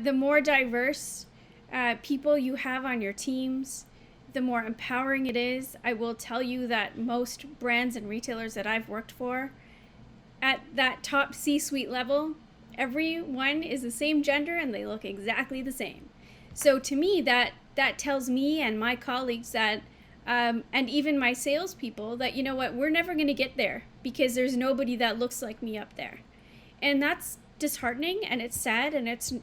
the more diverse people you have on your teams, the more empowering it is. I will tell you that most brands and retailers that I've worked for, at that top C-suite level, everyone is the same gender and they look exactly the same. So to me, that tells me and my colleagues that, and even my salespeople, that, you know what, we're never going to get there because there's nobody that looks like me up there. And that's disheartening, and it's sad, and it's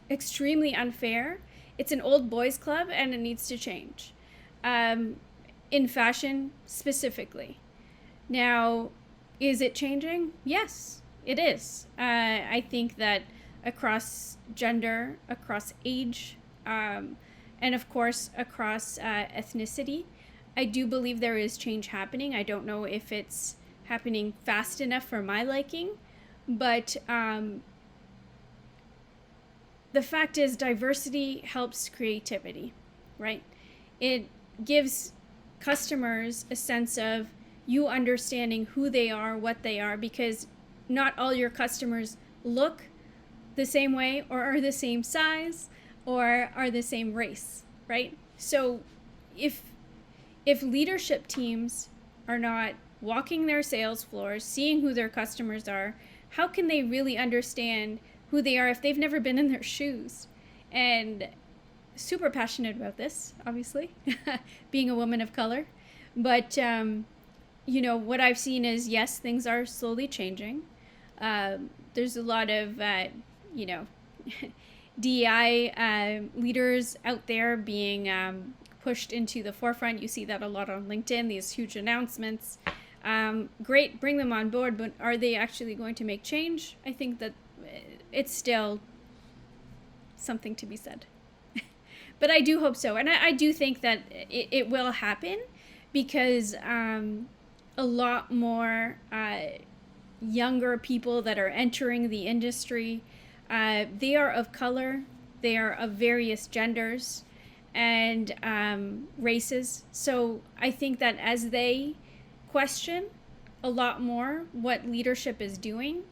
extremely unfair. It's an old boys club, and it needs to change. In fashion specifically. Now, is it changing? Yes, it is. I think that across gender, across age, and of course across ethnicity, I do believe there is change happening. I don't know if it's happening fast enough for my liking, but the fact is diversity helps creativity, right? It gives customers a sense of you understanding who they are, what they are, because not all your customers look the same way or are the same size or are the same race, right? So if leadership teams are not walking their sales floors, seeing who their customers are, how can they really understand who they are if they've never been in their shoes? And super passionate about this, obviously, being a woman of color. But, you know, what I've seen is, yes, things are slowly changing. There's a lot of, you know, DEI leaders out there being pushed into the forefront. You see that a lot on LinkedIn, these huge announcements. Great, bring them on board, but are they actually going to make change? I think that it's still something to be said. But I do hope so. And I do think that it will happen because a lot more younger people that are entering the industry, they are of color, they are of various genders and races. So I think that as they question a lot more what leadership is doing,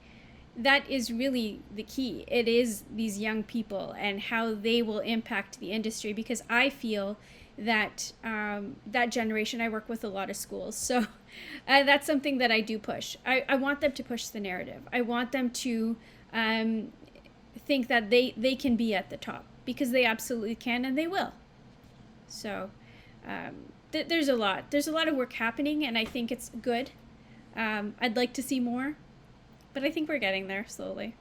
that is really the key. It is these young people and how they will impact the industry, because I feel that that generation, I work with a lot of schools, so that's something that I do push. I want them to push the narrative. I want them to think that they can be at the top, because they absolutely can, and they will. So there's a lot of work happening, and I think it's good. I'd like to see more, but I think we're getting there slowly.